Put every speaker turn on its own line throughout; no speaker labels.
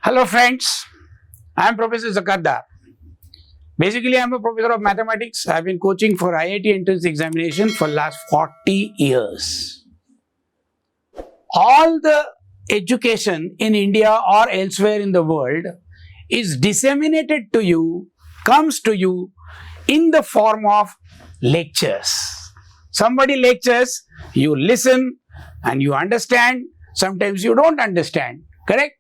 Hello friends, I am Professor Zakardar. Basically, I am a professor of mathematics. I have been coaching for IIT entrance examination for last 40 years. All the education in India or elsewhere in the world is disseminated to you, comes to you in the form of lectures. Somebody lectures, you listen and you understand, sometimes you don't understand, correct?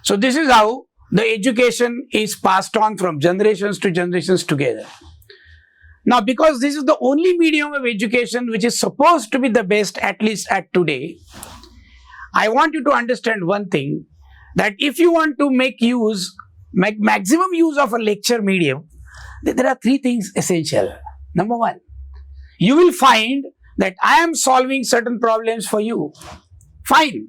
So this is how the education is passed on from generations to generations together. Now, because this is the only medium of education which is supposed to be the best, at least at today, I want you to understand one thing, that if you want to make maximum use of a lecture medium, there are three things essential. Number one, you will find that I am solving certain problems for you. Fine.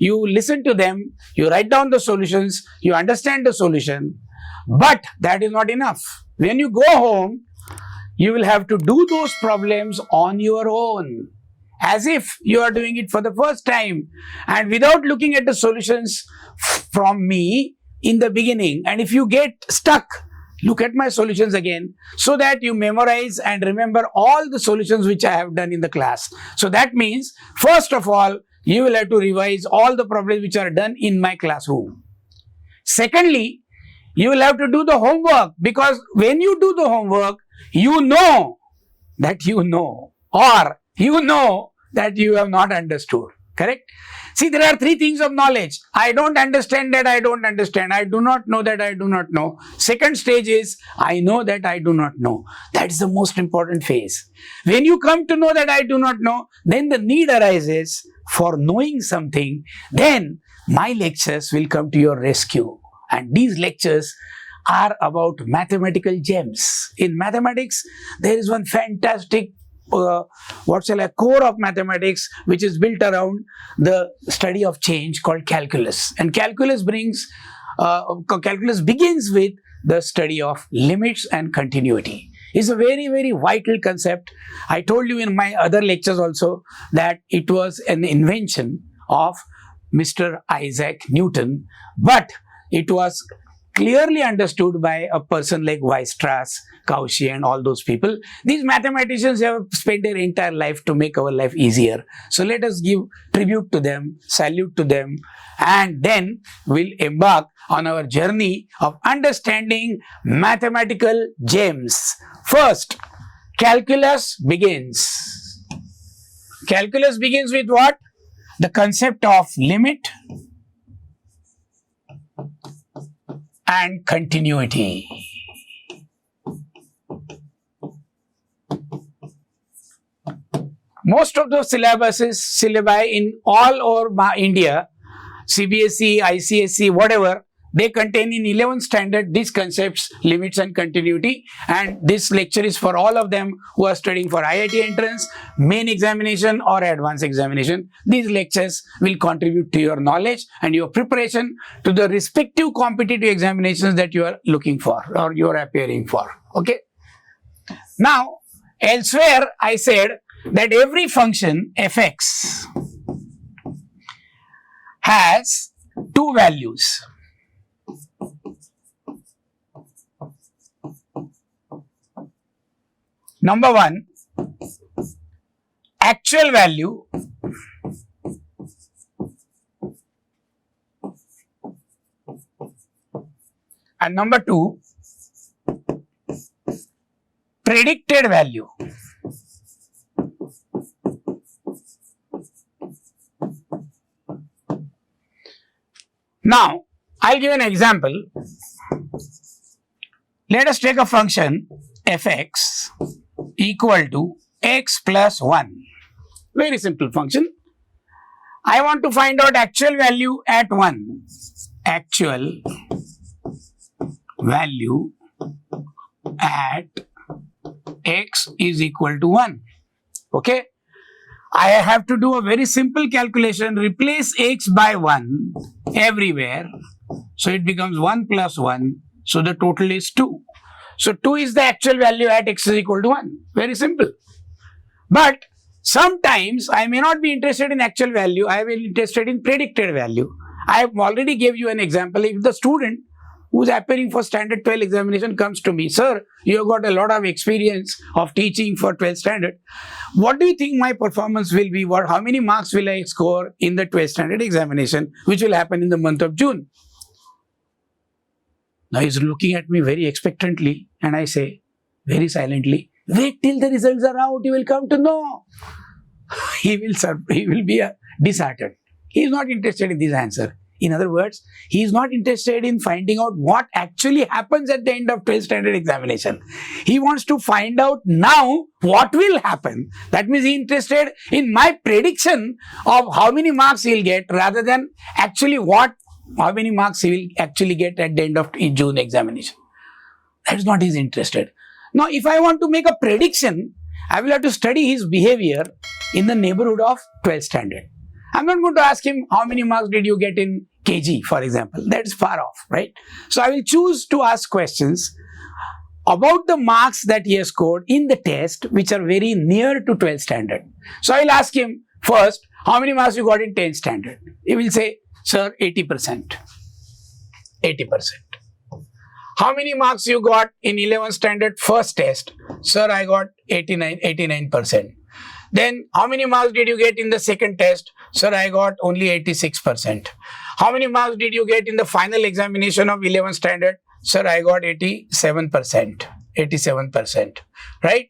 You listen to them, you write down the solutions, you understand the solution, but that is not enough. When you go home, you will have to do those problems on your own, as if you are doing it for the first time and without looking at the solutions from me in the beginning. And if you get stuck, look at my solutions again so that you memorize and remember all the solutions which I have done in the class. So that means, first of all, you will have to revise all the problems which are done in my classroom. Secondly, you will have to do the homework, because when you do the homework, you know that you know, or you know that you have not understood, correct? See, there are three things of knowledge. I don't understand that I don't understand. I do not know that I do not know. Second stage is, I know that I do not know. That is the most important phase. When you come to know that I do not know, then the need arises for knowing something. Then my lectures will come to your rescue. And these lectures are about mathematical gems. In mathematics, there is one fantastic core of mathematics which is built around the study of change called calculus. And calculus begins with the study of limits and continuity. It's a very, very vital concept. I told you in my other lectures also that it was an invention of Mr. Isaac Newton, but it was clearly understood by a person like Weierstrass, Cauchy and all those people. These mathematicians have spent their entire life to make our life easier. So let us give tribute to them, salute to them, and then we'll embark on our journey of understanding mathematical gems. First, calculus begins. Calculus begins with what? The concept of limit and continuity. Most of the syllabi in all over India, CBSE, ICSE, whatever, they contain in 11th standard these concepts, limits and continuity. And this lecture is for all of them who are studying for IIT entrance, main examination or advanced examination. These lectures will contribute to your knowledge and your preparation to the respective competitive examinations that you are looking for or you are appearing for. Okay. Now, elsewhere I said that every function fx has two values. Number one, actual value, and number two, predicted value. Now, I'll give an example. Let us take a function fx equal to x plus 1. Very simple function. I want to find out actual value at 1. Actual value at x is equal to 1. Okay. I have to do a very simple calculation. Replace x by 1 everywhere. So it becomes 1 plus 1. So the total is 2. So 2 is the actual value at x is equal to 1. Very simple. But sometimes I may not be interested in actual value. I will be interested in predicted value. I have already gave you an example. If the student who is appearing for standard 12 examination comes to me, sir, you have got a lot of experience of teaching for 12 standard. What do you think my performance will be? How many marks will I score in the 12 standard examination, which will happen in the month of June? Now he's looking at me very expectantly, and I say very silently, wait till the results are out, you will come to know. He will be disheartened. He is not interested in this answer. In other words, he is not interested in finding out what actually happens at the end of 12th standard examination. He wants to find out now what will happen. That means he is interested in my prediction of how many marks he will get rather than actually how many marks he will actually get at the end of June examination. That is not his interested. Now, if I want to make a prediction, I will have to study his behavior in the neighborhood of 12th standard. I'm not going to ask him how many marks did you get in KG, for example. That is far off, right? So I will choose to ask questions about the marks that he has scored in the test, which are very near to 12th standard. So I will ask him first, how many marks you got in 10th standard? He will say, sir, 80%. 80%. How many marks you got in 11th standard first test? Sir, I got 89%. Then, how many marks did you get in the second test? Sir, I got only 86%. How many marks did you get in the final examination of 11th standard? Sir, I got 87%. 87%. Right?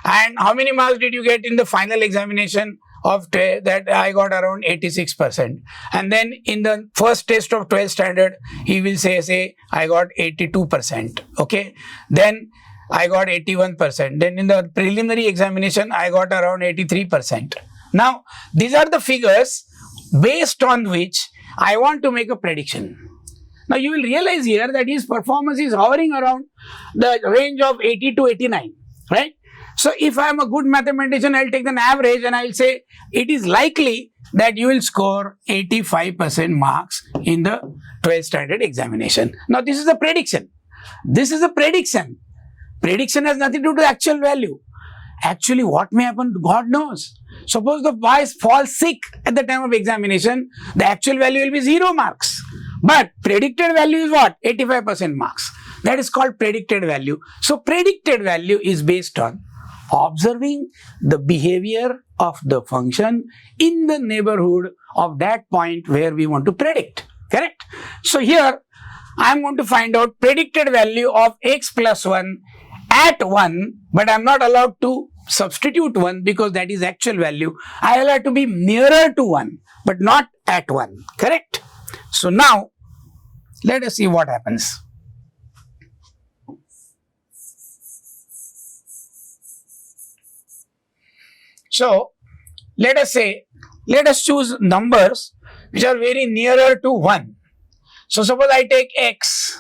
And how many marks did you get in the final examination of that? I got around 86%. And then in the first test of 12th standard, he will say I got 82%. Okay? Then I got 81%. Then in the preliminary examination, I got around 83%. Now, these are the figures based on which I want to make a prediction. Now, you will realize here that his performance is hovering around the range of 80 to 89, right? So, if I am a good mathematician, I will take an average and I will say it is likely that you will score 85% marks in the 12th standard examination. Now, this is a prediction. This is a prediction. Prediction has nothing to do with actual value. Actually, what may happen, God knows. Suppose the boy falls sick at the time of examination, the actual value will be 0 marks. But predicted value is what? 85% marks. That is called predicted value. So, predicted value is based on observing the behavior of the function in the neighborhood of that point where we want to predict. Correct? So, here I am going to find out predicted value of x plus 1 at 1, but I am not allowed to substitute 1 because that is actual value. I will have to be nearer to 1, but not at 1. Correct? So, now let us see what happens. So, let us choose numbers which are very nearer to 1. So, suppose I take x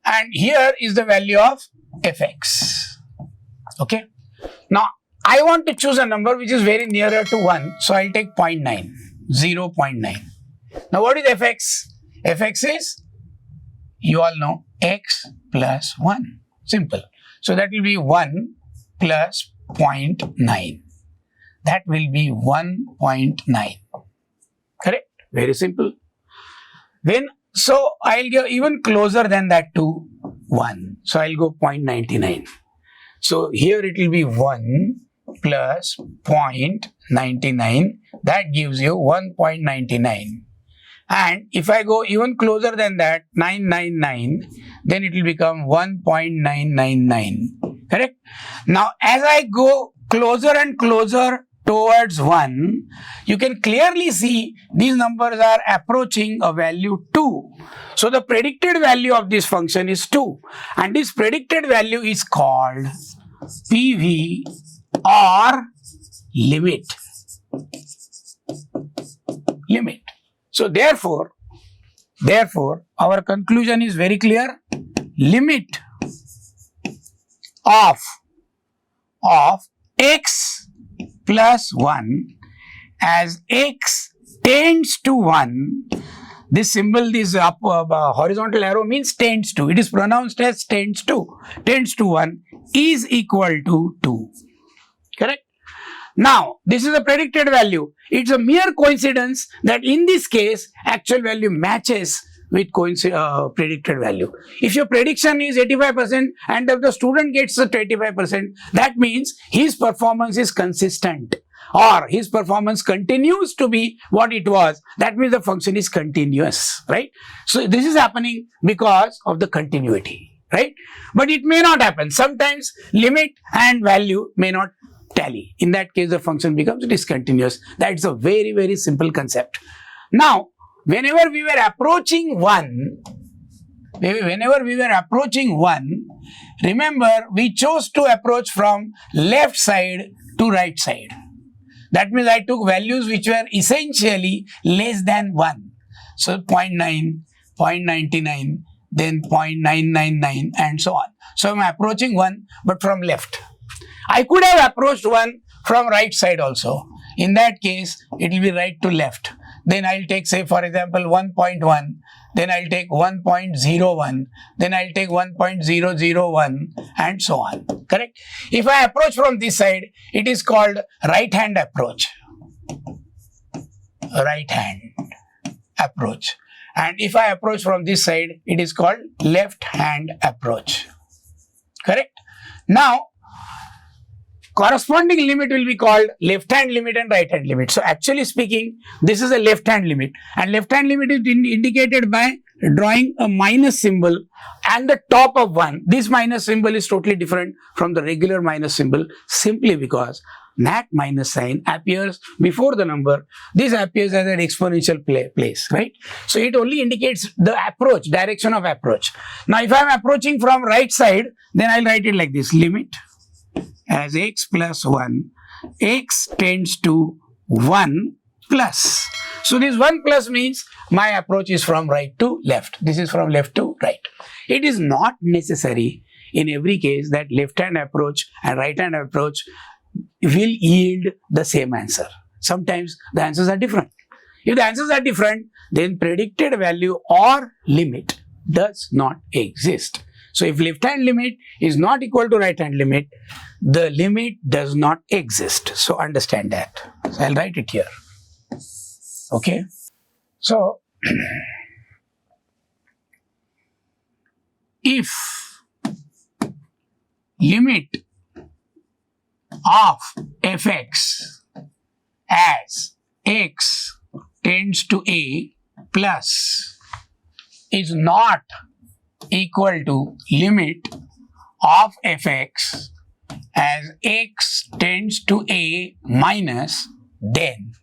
and here is the value of fx. Okay. Now, I want to choose a number which is very nearer to 1. So, I will take 0.9, 0.9. Now, what is fx? Fx is, you all know, x plus 1. Simple. So, that will be 1 plus 0.9. That will be 1.9. Correct? Very simple. So, I will go even closer than that to 1. So, I will go 0.99. So, here it will be 1 plus 0.99. That gives you 1.99. And if I go even closer than that, 999, then it will become 1.999. Correct? Now, as I go closer and closer towards 1, you can clearly see these numbers are approaching a value 2. So, the predicted value of this function is 2. And this predicted value is called PV or limit. Limit. So, therefore, our conclusion is very clear. Limit of x plus 1 as x tends to 1. This symbol, this horizontal arrow means tends to. It is pronounced as tends to 1 is equal to 2. Correct? Now, this is a predicted value. It's a mere coincidence that in this case, actual value matches with predicted value. If your prediction is 85% and if the student gets the 25%, that means his performance is consistent or his performance continues to be what it was. That means the function is continuous, right? So, this is happening because of the continuity, right? But it may not happen. Sometimes limit and value may not tally. In that case, the function becomes discontinuous. That's a very, very simple concept. Now, whenever we were approaching 1, remember we chose to approach from left side to right side. That means I took values which were essentially less than 1. So 0.9, 0.99, then 0.999 and so on. So I'm approaching 1 but from left. I could have approached 1 from right side also. In that case, it will be right to left. Then I'll take, say for example 1.1, then I'll take 1.01, then I'll take 1.001 and so on. Correct? If I approach from this side, it is called right hand approach. Right hand approach. And if I approach from this side, it is called left hand approach. Correct? Now, corresponding limit will be called left hand limit and right hand limit. So actually speaking, this is a left hand limit, and left hand limit is indicated by drawing a minus symbol and the top of 1. This minus symbol is totally different from the regular minus symbol simply because that minus sign appears before the number. This appears as an exponential place, right? So it only indicates the approach, direction of approach. Now if I am approaching from right side, then I'll write it like this: limit as x plus 1, x tends to 1 plus. So this 1 plus means my approach is from right to left. This is from left to right. It is not necessary in every case that left hand approach and right hand approach will yield the same answer. Sometimes the answers are different. If the answers are different, then predicted value or limit does not exist. So if left hand limit is not equal to right hand limit, the limit does not exist. So understand that. So I'll write it here. Okay. So if limit of fx as x tends to a plus is not equal to limit of fx as x tends to a minus, then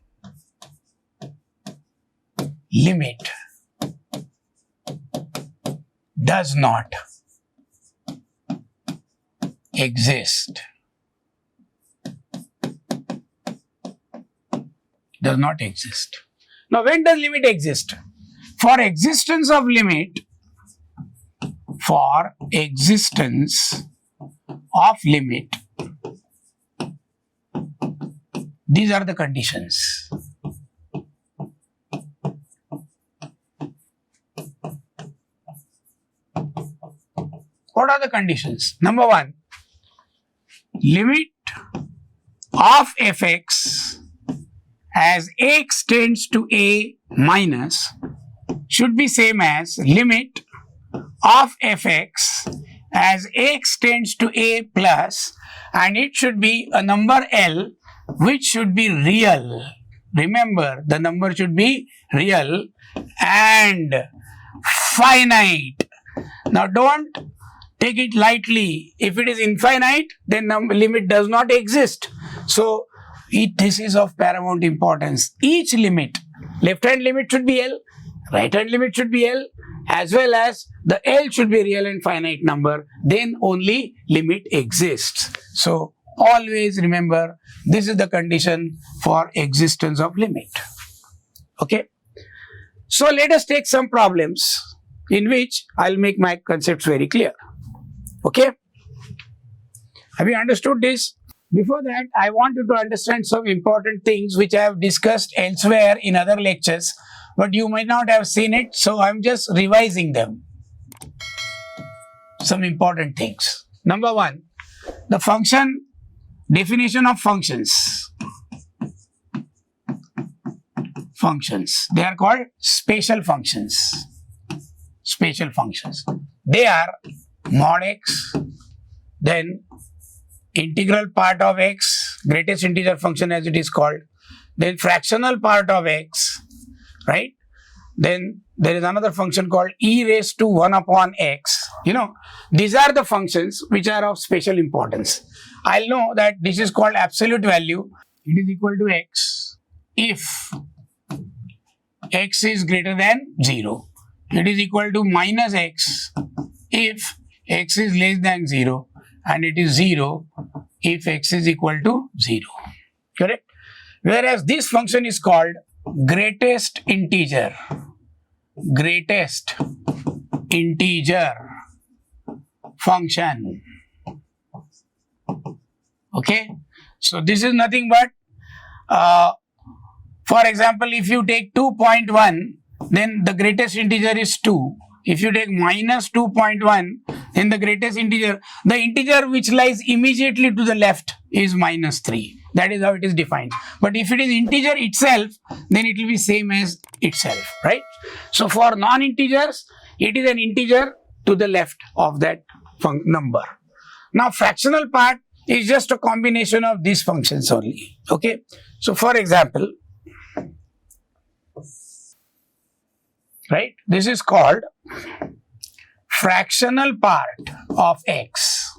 limit does not exist. Does not exist. Now when does limit exist? For existence of limit, these are the conditions. What are the conditions? Number 1, limit of fx as x tends to a minus should be same as limit of fx as x tends to a plus, and it should be a number L which should be real. Remember, the number should be real and finite. Now don't take it lightly. If it is infinite, then limit does not exist. So this is of paramount importance. Each limit, left hand limit should be L, right hand limit should be L, as well as the L should be real and finite number, then only limit exists. So always remember, this is the condition for existence of limit. Okay. So let us take some problems in which I'll make my concepts very clear. Okay. Have you understood this? Before that, I want you to understand some important things which I have discussed elsewhere in other lectures, but you might not have seen it, so I'm just revising them. Some important things. Number 1, the function, definition of functions. functions. They are called spatial functions. Spatial functions. They are mod x, then integral part of x, greatest integer function as it is called, then fractional part of x, right? Then there is another function called e raised to 1 upon x. These are the functions which are of special importance. I'll know that this is called absolute value. It is equal to x if x is greater than 0. It is equal to minus x if x is less than 0, and it is 0 if x is equal to 0. Correct? Whereas this function is called greatest integer. Greatest integer function. Okay? So this is nothing but, for example, if you take 2.1, then the greatest integer is 2. If you take minus 2.1, then the greatest integer, the integer which lies immediately to the left is minus 3. That is how it is defined. But if it is integer itself, then it will be same as itself, right? So for non-integers, it is an integer to the left of that number. Now fractional part is just a combination of these functions only. Okay. So for example, right, this is called fractional part of x.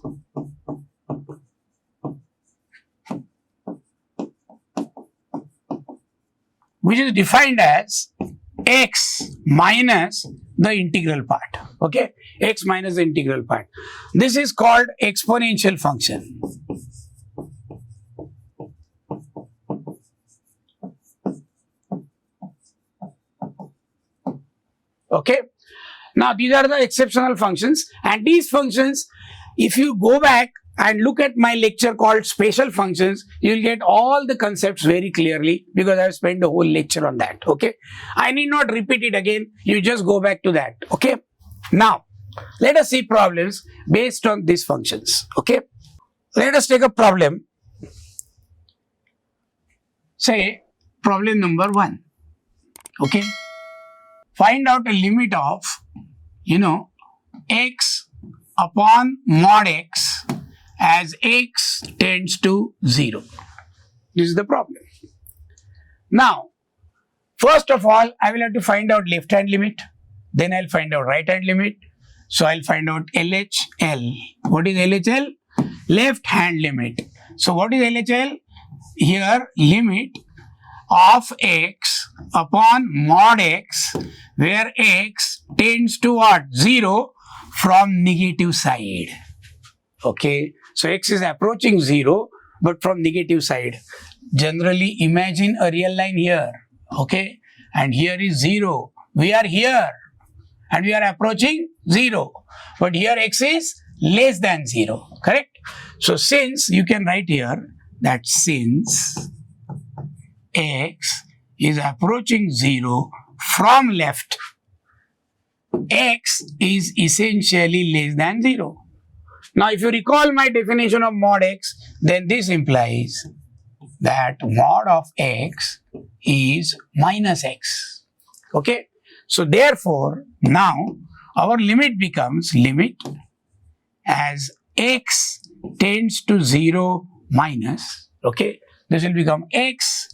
Which is defined as x minus the integral part. Okay, x minus the integral part. This is called exponential function. Okay. Now these are the exceptional functions, and these functions, if you go back and look at my lecture called spatial functions, you will get all the concepts very clearly, because I have spent the whole lecture on that. Okay. I need not repeat it again. You just go back to that. Okay. Now let us see problems based on these functions. Okay. Let us take a problem. Say problem number 1. Okay. Find out a limit of, x upon mod x as x tends to 0. This is the problem. Now, first of all, I will have to find out left hand limit. Then I'll find out right hand limit. So I'll find out LHL. What is LHL? Left hand limit. So what is LHL? Here, limit of x upon mod x, where x tends to what? 0 from negative side. Okay. So x is approaching 0, but from negative side. Generally, imagine a real line here. Okay. And here is 0. We are here and we are approaching 0. But here x is less than 0. Correct? So since you can write here that since x is approaching 0 from left, x is essentially less than 0. Now, if you recall my definition of mod x, then this implies that mod of x is minus x. Okay. So, therefore, now our limit becomes limit as x tends to 0 minus. Okay. This will become x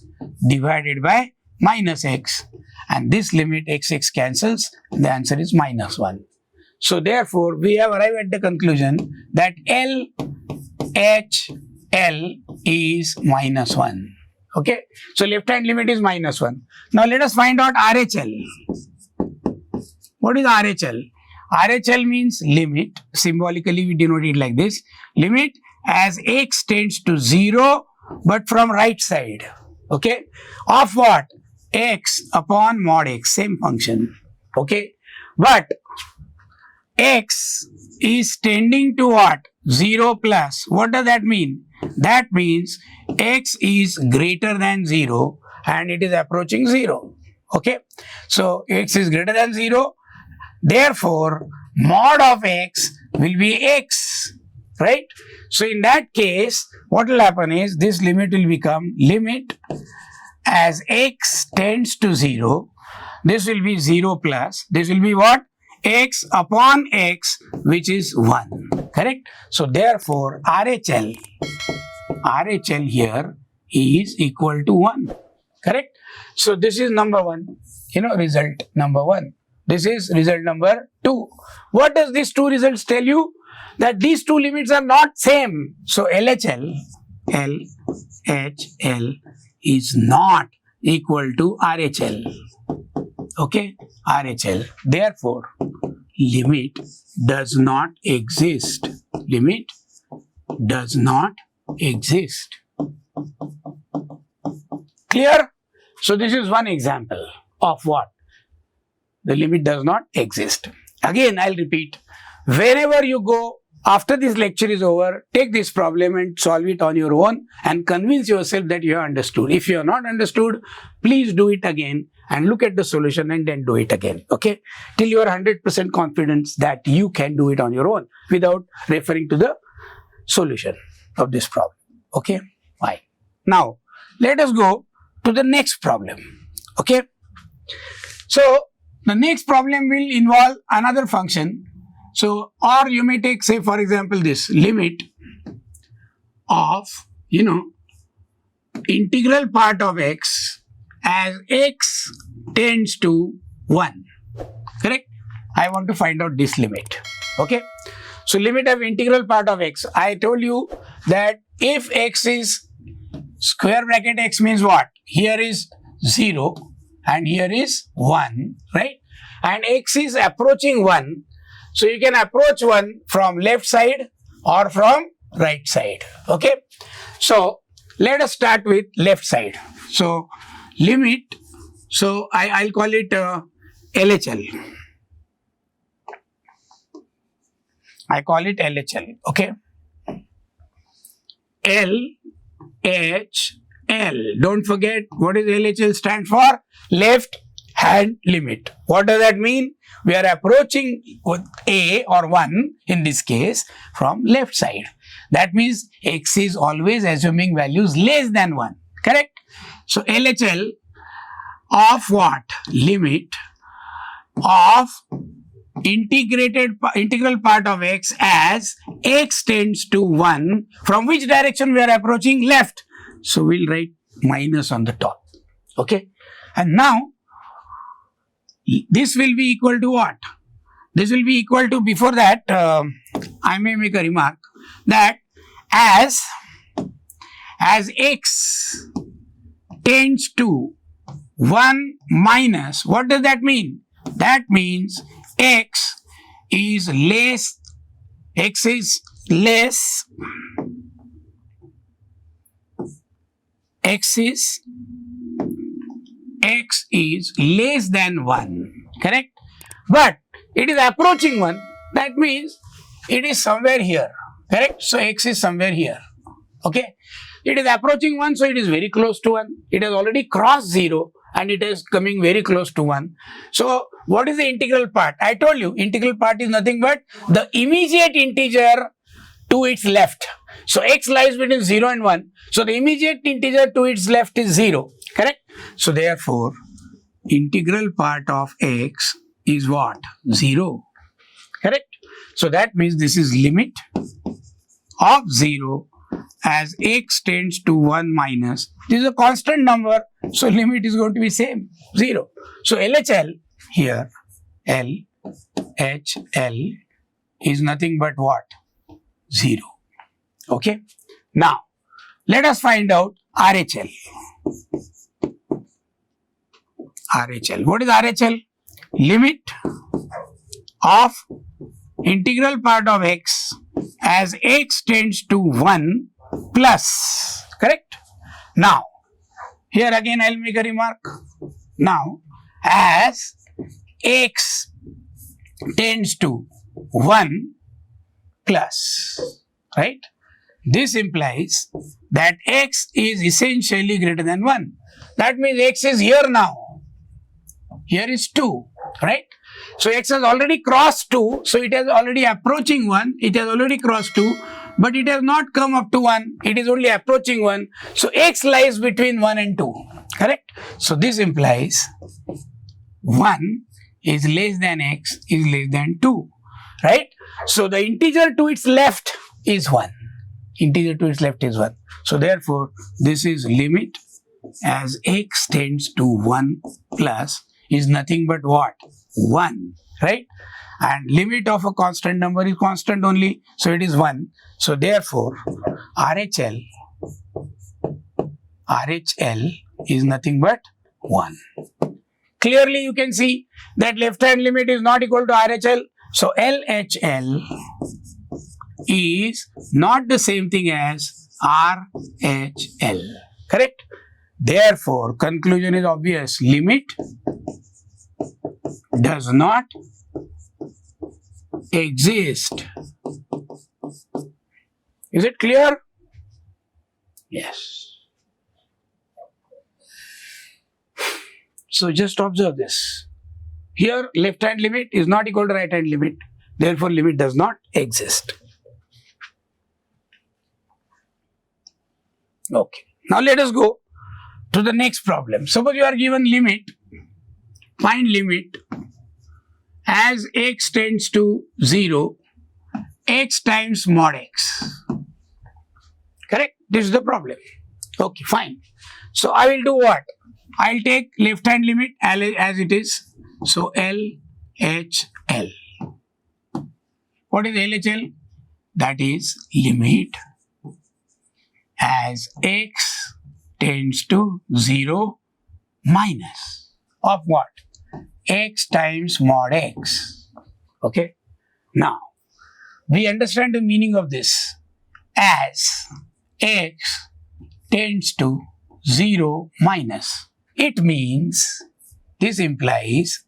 divided by minus x, and this limit x cancels. The answer is minus 1. So therefore, we have arrived at the conclusion that LHL is minus 1. Okay. So left hand limit is minus 1. Now let us find out RHL. What is RHL? RHL means limit. Symbolically we denote it like this. Limit as x tends to 0, but from right side. Okay. Of what? X upon mod x, same function. Okay. But x is tending to what? 0 plus. What does that mean? That means x is greater than 0 and it is approaching 0. Okay. So x is greater than 0. Therefore, mod of x will be x. Right? So in that case, what will happen is this limit will become limit as x tends to 0, this will be 0 plus, this will be what? X upon x, which is 1, correct? So therefore, RHL here is equal to 1, correct? So this is number 1, result number 1. This is result number 2. What does these two results tell you? That these two limits are not same. So LHL is not equal to RHL. Okay, RHL. Therefore, limit does not exist. Limit does not exist. Clear? So this is one example of what? The limit does not exist. Again, I'll repeat. Whenever you go, after this lecture is over, take this problem and solve it on your own and convince yourself that you have understood. If you have not understood, please do it again and look at the solution and then do it again. Okay? Till you are 100% confident that you can do it on your own without referring to the solution of this problem. Okay? Fine. Now, let us go to the next problem. Okay? So, the next problem will involve another function. So, or you may take, say, for example, this limit of, integral part of x as x tends to 1. Correct? I want to find out this limit. Okay? So, limit of integral part of x. I told you that if x is square bracket x means what? Here is 0 and here is 1, right? And x is approaching 1. So, you can approach 1 from left side or from right side. Okay. So, let us start with left side. So, limit. So, I'll call it LHL. I call it LHL. Okay. LHL. Don't forget what is LHL stand for? Left hand limit. What does that mean? We are approaching with a or 1 in this case from left side. That means x is always assuming values less than 1. Correct? So LHL of what? Limit of integral part of x as x tends to 1. From which direction we are approaching? Left. So we'll write minus on the top. Okay? And now this will be equal to what? This will be equal to, before that, I may make a remark that as x tends to 1 minus, what does that mean? That means x is less than 1, correct? But it is approaching 1, that means it is somewhere here, correct? So x is somewhere here, okay? It is approaching 1, so it is very close to 1. It has already crossed 0 and it is coming very close to 1. So what is the integral part? I told you, integral part is nothing but the immediate integer to its left. So x lies between 0 and 1. So the immediate integer to its left is 0. Correct? So therefore, integral part of x is what? 0. Correct? So that means this is limit of 0 as x tends to 1 minus. This is a constant number. So limit is going to be same, 0. So LHL here, LHL is nothing but what? 0. Okay. Now, let us find out RHL. RHL. What is RHL? Limit of integral part of x as x tends to 1 plus. Correct? Now, here again I will make a remark. Now, as x tends to 1 plus, right? This implies that x is essentially greater than 1. That means x is here now. Here is 2, right? So x has already crossed 2. So it is already approaching 1. It has already crossed 2. But it has not come up to 1. It is only approaching 1. So x lies between 1 and 2. Correct? So this implies 1 is less than x is less than 2. Right? So the integer to its left is 1. Integer to its left is 1. So therefore, this is limit as x tends to 1 plus is nothing but what? 1. Right? And limit of a constant number is constant only. So it is 1. So therefore, RHL is nothing but 1. Clearly you can see that left hand limit is not equal to RHL. So LHL is not the same thing as RHL. Correct? Therefore, conclusion is obvious. Limit does not exist. Is it clear? Yes. So just observe this. Here left hand limit is not equal to right hand limit. Therefore, limit does not exist. Okay. Now let us go to the next problem. Suppose you are given limit, find limit as x tends to 0, x times mod x. Correct? This is the problem. Okay, fine. So I will do what? I will take left hand limit as it is. So LHL. What is LHL? That is limit as x tends to 0 minus of what? X times mod x. Okay. Now, we understand the meaning of this as x tends to 0 minus. It means, this implies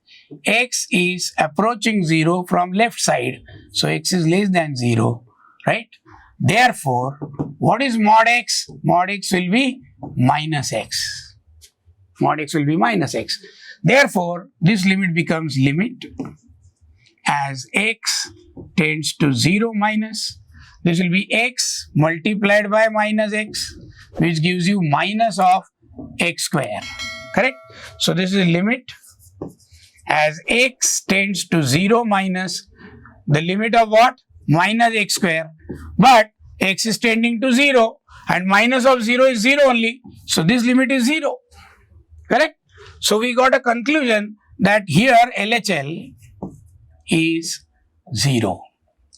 x is approaching 0 from left side. So x is less than 0, right? Therefore, what is mod x? Mod x will be minus x. Mod x will be minus x. Therefore, this limit becomes limit as x tends to 0 minus. This will be x multiplied by minus x, which gives you minus of x square. Correct? So this is limit as x tends to 0 minus the limit of what? Minus x square. But x is tending to 0 and minus of 0 is 0 only. So this limit is 0. Correct? So we got a conclusion that here LHL is 0.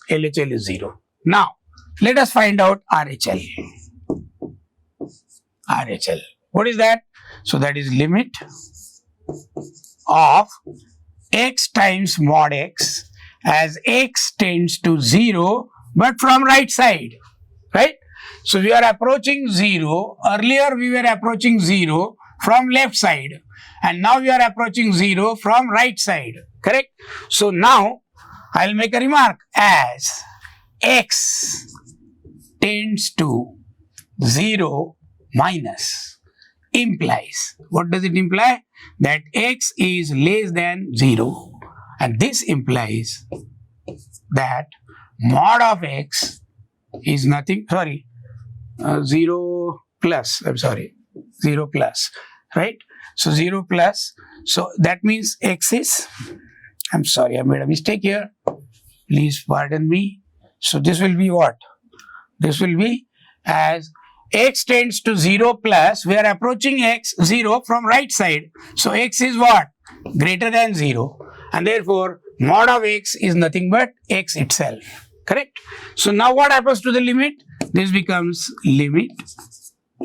LHL is 0. Now, let us find out RHL. RHL. What is that? So that is limit of x times mod x as x tends to 0 but from right side. Right? So we are approaching 0. Earlier we were approaching 0 from left side. And now we are approaching 0 from right side. Correct? So now I will make a remark as x tends to 0 minus implies. What does it imply? That x is less than 0. And this implies that mod of x is nothing, 0 plus, 0 plus, right? So 0 plus, so that means x is, I made a mistake here, please pardon me. So this will be what? This will be as x tends to 0 plus, we are approaching x 0 from right side. So x is what? Greater than 0. And therefore, mod of x is nothing but x itself. Correct? So now what happens to the limit? This becomes limit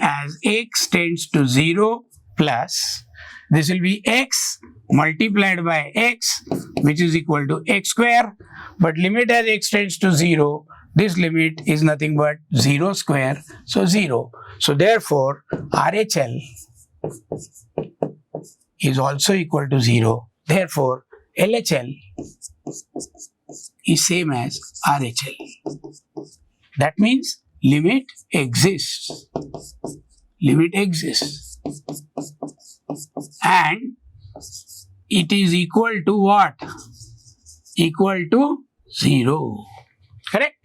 as x tends to 0 plus, this will be x multiplied by x, which is equal to x square. But limit as x tends to 0, this limit is nothing but 0 square, so 0. So therefore, RHL is also equal to 0. Therefore, LHL is same as RHL. That means limit exists. Limit exists. And it is equal to what? Equal to 0. Correct?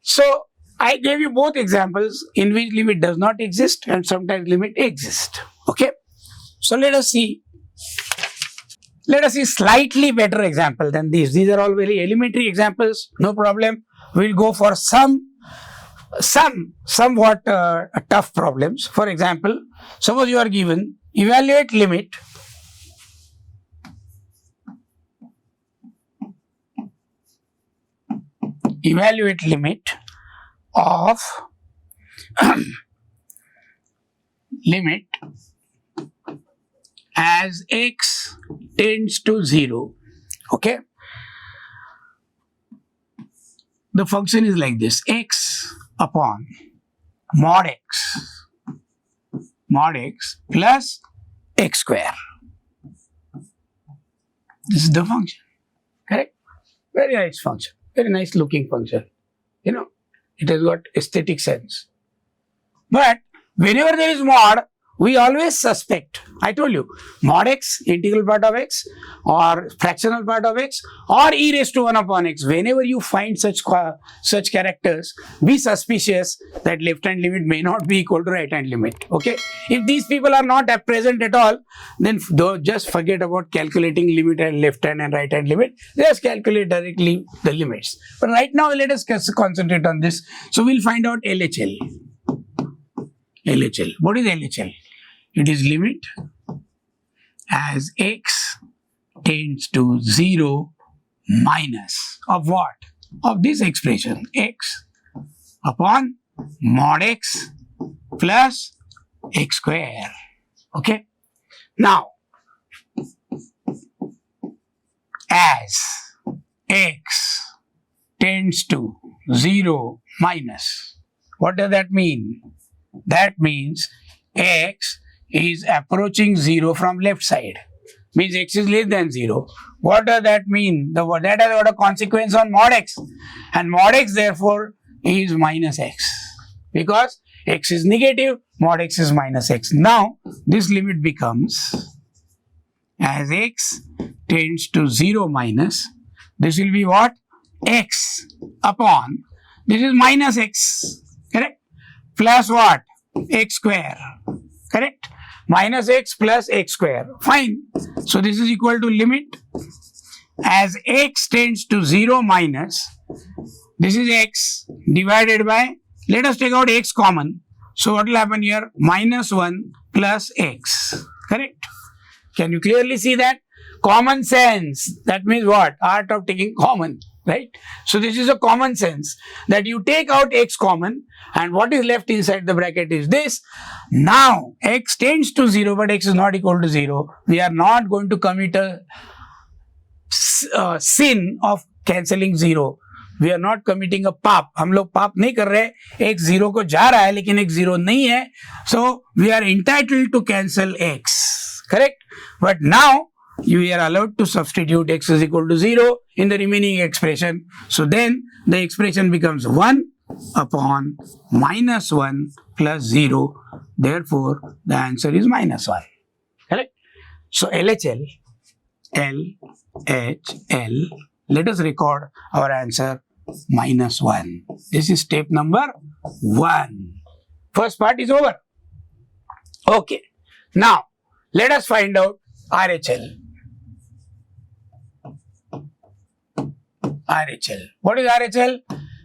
So, I gave you both examples in which limit does not exist and sometimes limit exists. Okay. So let us see. Let us see slightly better example than these. These are all very elementary examples. No problem. We'll go for somewhat tough problems. For example, suppose you are given evaluate limit of limit as x tends to 0. Okay. The function is like this: x upon mod x plus x square. This is the function. Correct? Very nice function. Very nice looking function. You know, it has got aesthetic sense. But whenever there is mod, we always suspect. I told you, mod x, integral part of x, or fractional part of x, or e raised to 1 upon x. Whenever you find such characters, be suspicious that left hand limit may not be equal to right hand limit. Okay. If these people are not present at all, then just forget about calculating limit and left hand and right hand limit. Just calculate directly the limits. But right now, let us concentrate on this. So we'll find out LHL. LHL. What is LHL? It is limit as x tends to 0 minus of what? Of this expression, x upon mod x plus x square. Okay. Now, as x tends to 0 minus, what does that mean? That means x is approaching 0 from left side. Means x is less than 0. What does that mean? That has got a consequence on mod x. And mod x therefore is minus x. Because x is negative, mod x is minus x. Now this limit becomes as x tends to 0 minus, this will be what? X upon, this is minus x. Correct? Plus what? X square. Correct? Minus x plus x square. Fine. So this is equal to limit as x tends to 0 minus, this is x divided by, let us take out x common. So what will happen here? Minus 1 plus x. Correct? Can you clearly see that? Common sense. That means what? Art of taking common. Right? So this is a common sense that you take out x common and what is left inside the bracket is this. Now x tends to 0 but x is not equal to 0. We are not going to commit a sin of cancelling 0. We are not committing a पाप. हम लोग पाप नहीं कर रहे. x 0 को जा रहा है लेकिन x 0 नहीं है. So we are entitled to cancel x. Correct? But now you are allowed to substitute x is equal to 0 in the remaining expression. So then the expression becomes 1 upon minus 1 plus 0. Therefore, the answer is minus 1. Correct? So LHL, LHL, let us record our answer minus 1. This is step number 1. First part is over. Okay. Now, let us find out RHL. RHL. What is RHL?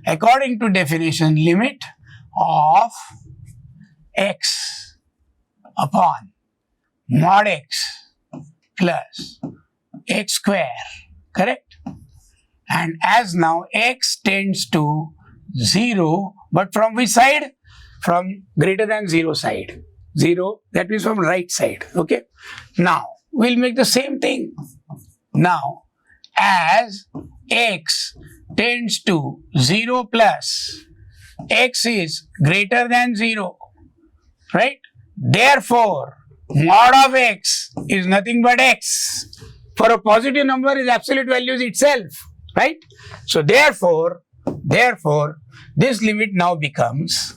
According to definition, limit of x upon mod x plus x square. Correct? And as now x tends to 0, but from which side? From greater than 0 side. 0, that means from right side. Okay? Now, we'll make the same thing. Now, as x tends to 0 plus x is greater than 0, right? Therefore, mod of x is nothing but x. For a positive number is absolute values itself, right? So therefore, this limit now becomes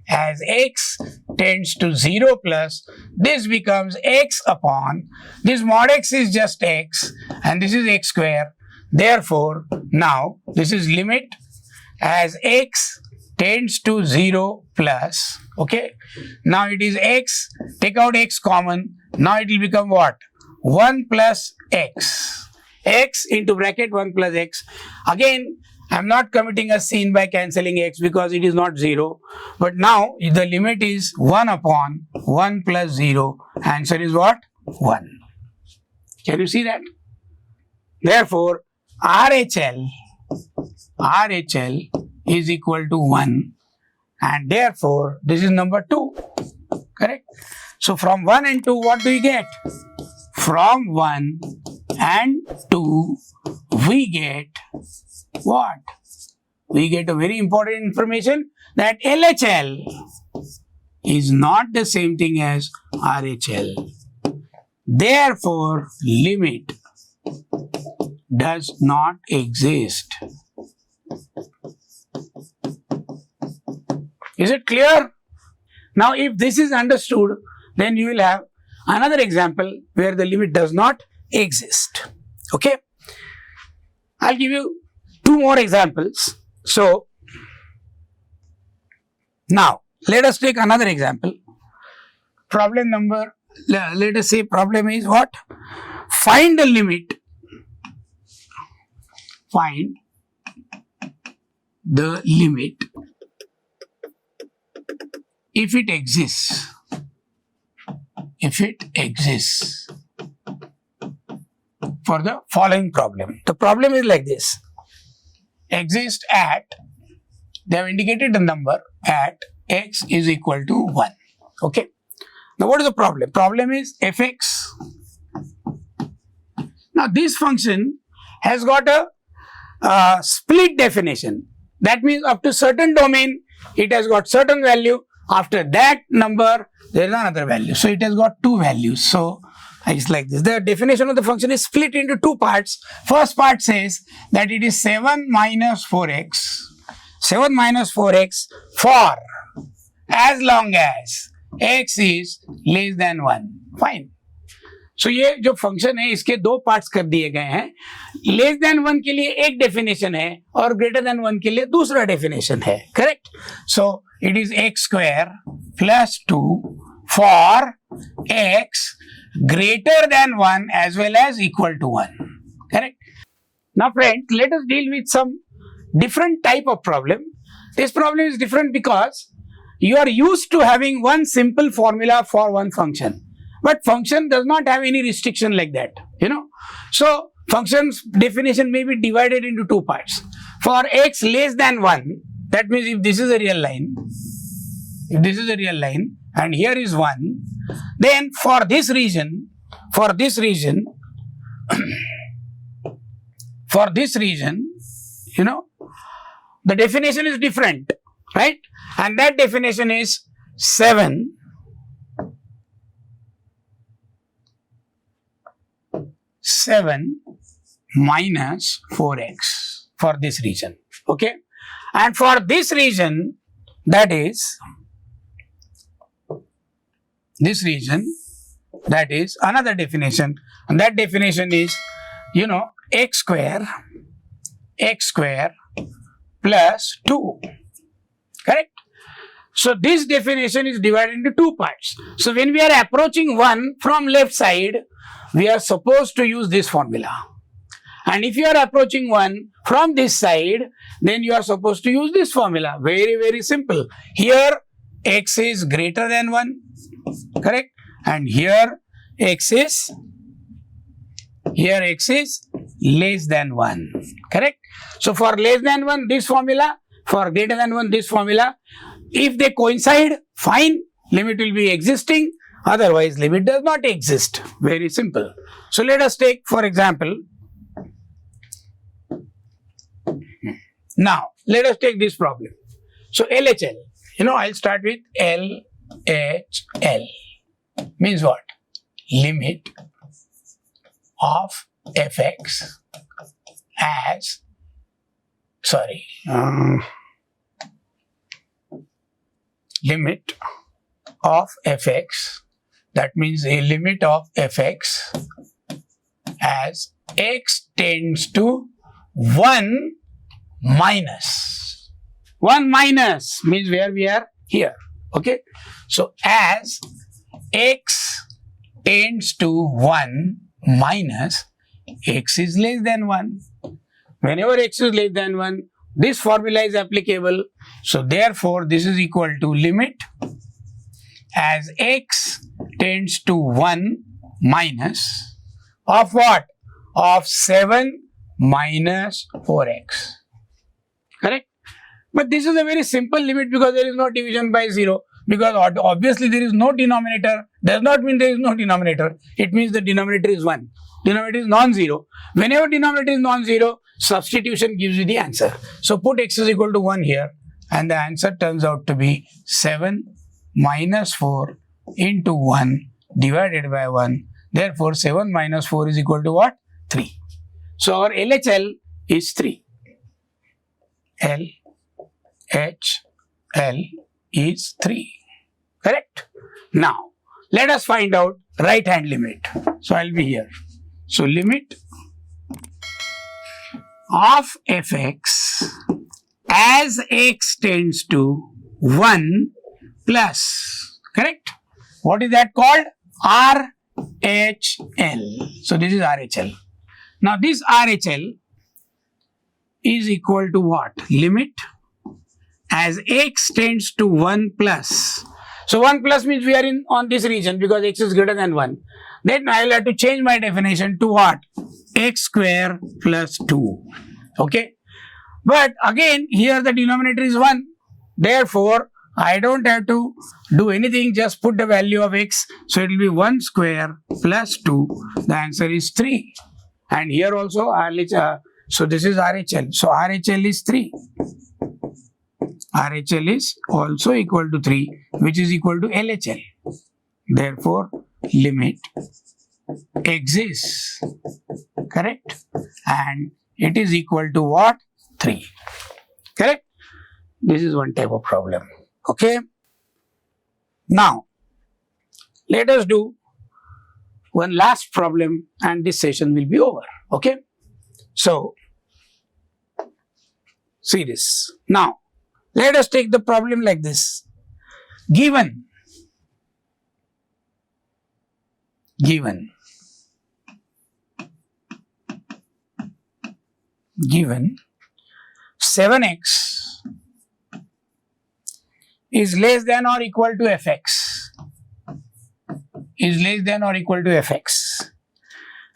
as x tends to 0 plus, this becomes x upon, this mod x is just x and this is x square. Therefore, now this is limit as x tends to 0 plus, okay. Now it is x, take out x common, now it will become what? 1 plus x. X into bracket 1 plus x. Again, I am not committing a sin by cancelling x because it is not 0. But now the limit is 1 upon 1 plus 0. Answer is what? 1. Can you see that? Therefore, RHL is equal to 1. And therefore, this is number 2. Correct? So, from 1 and 2, what do you get? From 1 and 2, we get what? We get a very important information that LHL is not the same thing as RHL. Therefore, limit does not exist. Is it clear? Now, if this is understood, then you will have another example where the limit does not exist. Okay? I'll give you 2 more examples. So, now let us take another example. Problem number, let us say problem is what? Find the limit. Find the limit if it exists. If it exists for the following problem. The problem is like this. Exist at, they have indicated the number at x is equal to 1. Okay. Now what is the problem? Problem is fx. Now this function has got a split definition. That means up to certain domain, it has got certain value. After that number, there is another value. So it has got 2 values. So it's like this. The definition of the function is split into 2 parts. First part says that it is 7 minus 4x. 7 minus 4x for as long as x is less than 1. Fine. So ये जो function है इसके 2 parts कर दिए गए हैं. Less than 1 के लिए एक डेफिनेशन है और ग्रेटर देन 1 के लिए दूसरा डेफिनेशन है. Correct? So it is x square plus 2 for x greater than 1 as well as equal to 1. Correct? Now friends, let us deal with some different type of problem. This problem is different because you are used to having one simple formula for one function. But function does not have any restriction like that, you know. So function's definition may be divided into 2 parts. For x less than 1, that means if this is a real line, and here is 1, then for this region, you know, the definition is different, right? And that definition is 7 minus 4x for this region, okay? And for this region, that is another definition, and that definition is, you know, x square plus 2, correct? So this definition is divided into 2 parts. So when we are approaching 1 from left side, we are supposed to use this formula. And if you are approaching 1 from this side, then you are supposed to use this formula. Very, very simple. Here x is greater than 1, correct? And here x is less than 1, correct? So for less than 1, this formula. For greater than 1, this formula. If they coincide, fine, limit will be existing. Otherwise, limit does not exist. Very simple. So let us take, for example, now let us take this problem. So LHL, you know, I'll start with LHL. Means what? Limit of fx as, limit of fx, that means a limit of fx as x tends to 1 minus 1 minus means where we are here. Okay. So as x tends to 1 minus x is less than 1. Whenever x is less than 1, this formula is applicable. So therefore, this is equal to limit as x tends to 1 minus of what? Of 7 minus 4x. Correct? But this is a very simple limit because there is no division by 0. Because obviously there is no denominator. Does not mean there is no denominator. It means the denominator is 1. Denominator is non-zero. Whenever denominator is non-zero, substitution gives you the answer. So put x is equal to 1 here and the answer turns out to be 7 minus 4 into 1 divided by 1. Therefore, 7 minus 4 is equal to what? 3. So our LHL is 3. LHL is 3. Correct? Now, let us find out right hand limit. So I'll be here. So limit of fx as x tends to 1 plus, correct? What is that called? RHL. So this is RHL. Now this RHL is equal to what? Limit as x tends to 1 plus. So 1 plus means we are on this region because x is greater than 1. Then I will have to change my definition to what? X square plus 2. Okay. But again, here the denominator is 1. Therefore, I don't have to do anything. Just put the value of x. So it will be 1 square plus 2. The answer is 3. And here also, so this is RHL. So RHL is 3. RHL is also equal to 3, which is equal to LHL. Therefore, limit exists, correct? And it is equal to what? 3. Correct? This is one type of problem. Okay? Now, let us do one last problem and this session will be over. Okay? So, see this. Now, let us take the problem like this. Given 7x is less than or equal to fx,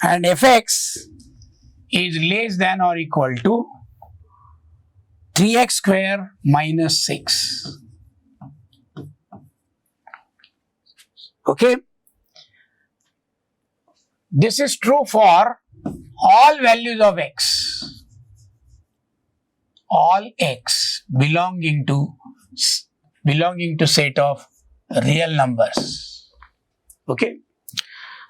and fx is less than or equal to 3x square minus 6. Okay. This is true for all values of x. All x belonging to set of real numbers. Okay.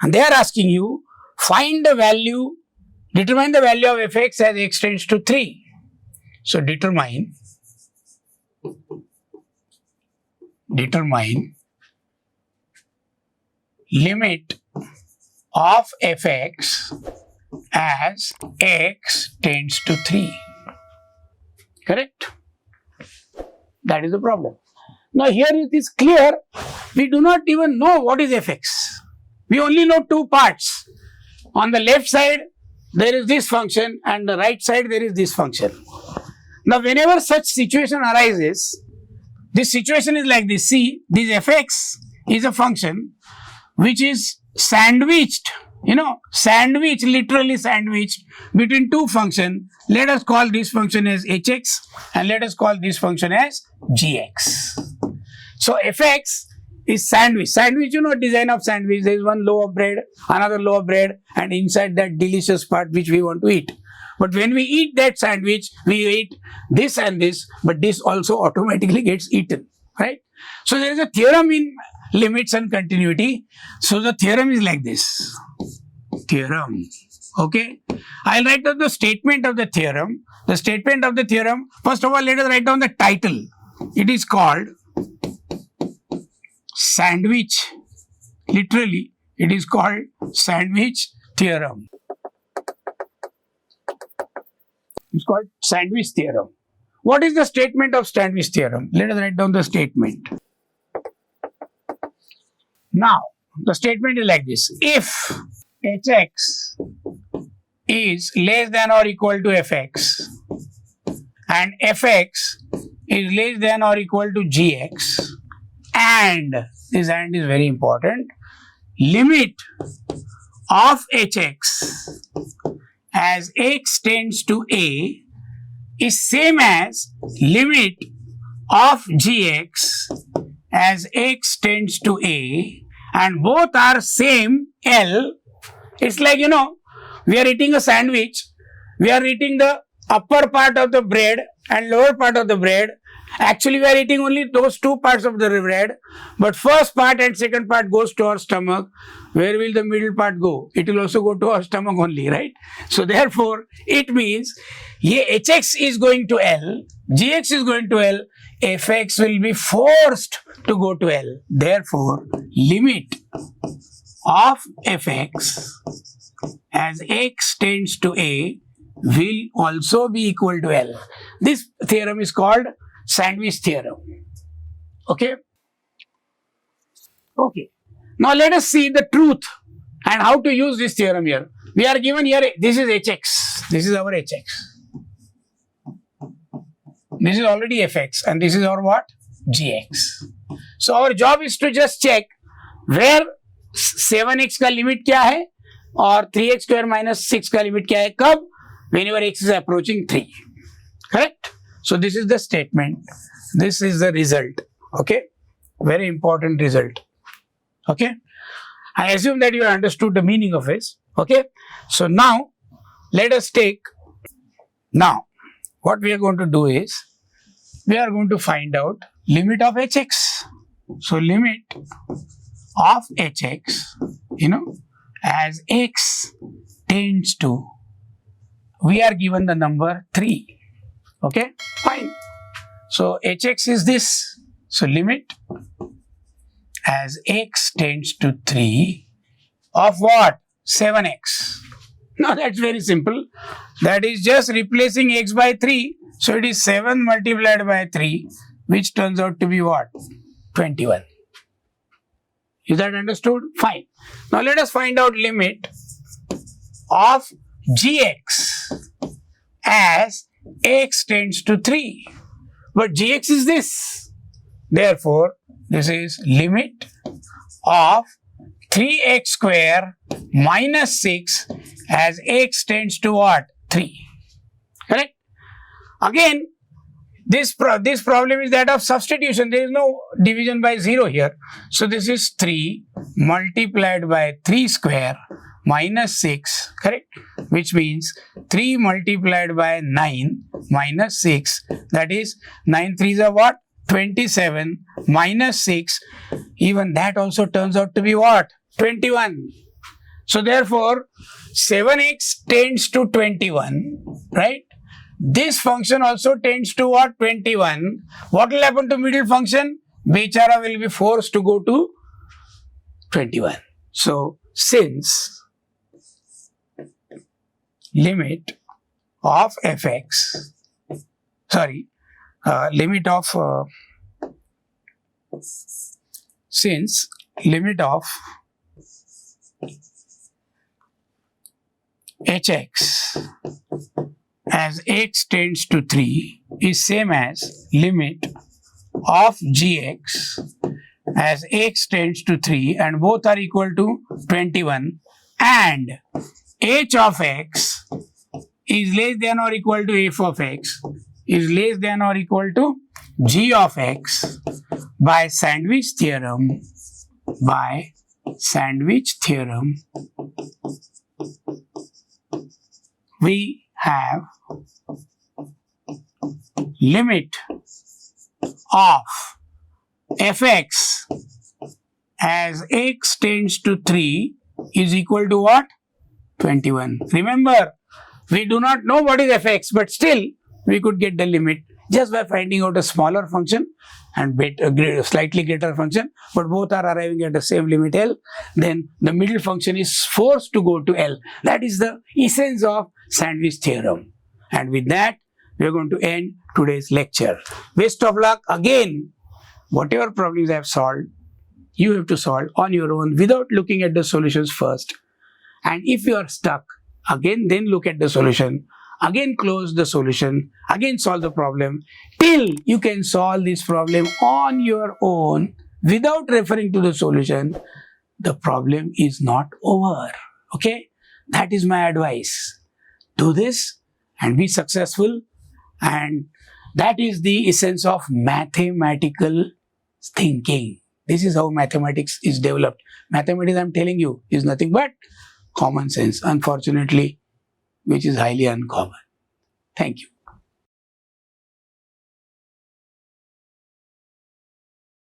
And they are asking you, find the value, determine the value of fx as x tends to 3. So determine limit of fx as x tends to 3. Correct? That is the problem. Now here it is clear, we do not even know what is fx. We only know two parts. On the left side, there is this function and the right side there is this function. Now whenever such situation arises, this situation is like this. See, this fx is a function which is sandwiched, literally sandwiched between two functions. Let us call this function as hx and let us call this function as gx. So fx is sandwich. Sandwich, design of sandwich. There is one loaf of bread, another loaf of bread, and inside that delicious part which we want to eat. But when we eat that sandwich, we eat this and this, but this also automatically gets eaten, right? So there is a theorem in limits and continuity. So the theorem is like this. Theorem. Okay. I'll write down the statement of the theorem. The statement of the theorem, first of all, let us write down the title. It is called sandwich. Literally, it is called sandwich theorem. It's called sandwich theorem. What is the statement of Sandwich theorem? Let us write down the statement. Now, the statement is like this. If hx is less than or equal to fx and fx is less than or equal to gx, and this and is very important, limit of hx as x tends to a is same as limit of gx as x tends to a, and both are same L. It's like, you know, we are eating a sandwich, we are eating the upper part of the bread and lower part of the bread. Actually, we are eating only those two parts of the bread, but first part and second part goes to our stomach. Where will the middle part go? It will also go to our stomach only, right? So therefore, it means hx is going to L, gx is going to L, fx will be forced to go to L. Therefore, limit of fx as x tends to a will also be equal to L. This theorem is called Sandwich theorem. Okay? Okay. Now let us see the truth and how to use this theorem here. We are given here, this is hx, this is our hx. This is already fx and this is our what? Gx. So our job is to just check where 7x का limit क्या है और 3x square minus 6 का limit क्या है कब? Whenever x is approaching 3. Correct? So this is the statement. This is the result. Okay? Very important result. Okay? I assume that you have understood the meaning of this. Okay? So now, let us take, now, what we are going to do is, we are going to find out limit of hx. So limit of hx, you know, as x tends to, we are given the number 3. Okay? Fine. So hx is this. So limit as x tends to 3 of what? 7x. Now that's very simple. That is just replacing x by 3. So it is 7 multiplied by 3, which turns out to be what? 21. Is that understood? Fine. Now let us find out limit of gx as x tends to 3. But gx is this. Therefore, this is limit of 3x square minus 6 as x tends to what? 3. Correct? Again, this problem is that of substitution. There is no division by 0 here. So this is 3 multiplied by 3 square minus 6, correct? Which means 3 multiplied by 9 minus 6, that is 9 3s are what? 27 minus 6, even that also turns out to be what? 21. So therefore, 7x tends to 21, right? This function also tends to what? 21. What will happen to middle function? Bechara will be forced to go to 21. So, since limit of fx, since limit of hx as x tends to 3 is same as limit of gx as x tends to 3, and both are equal to 21, and h of x is less than or equal to f of x is less than or equal to g of x by Sandwich theorem. By Sandwich theorem, we have limit of fx as x tends to 3 is equal to what? 21. Remember, we do not know what is fx, but still we could get the limit just by finding out a smaller function and a slightly greater function, but both are arriving at the same limit L. Then the middle function is forced to go to L. That is the essence of Sandwich theorem. And with that, we are going to end today's lecture. Best of luck. Again, whatever problems I have solved, you have to solve on your own without looking at the solutions first. And if you are stuck, again then look at the solution, again close the solution, again solve the problem till you can solve this problem on your own without referring to the solution. The problem is not over. Okay? That is my advice. Do this and be successful, and that is the essence of mathematical thinking. This is how mathematics is developed. Mathematics, I am telling you, is nothing but common sense, unfortunately, which is highly uncommon. Thank you.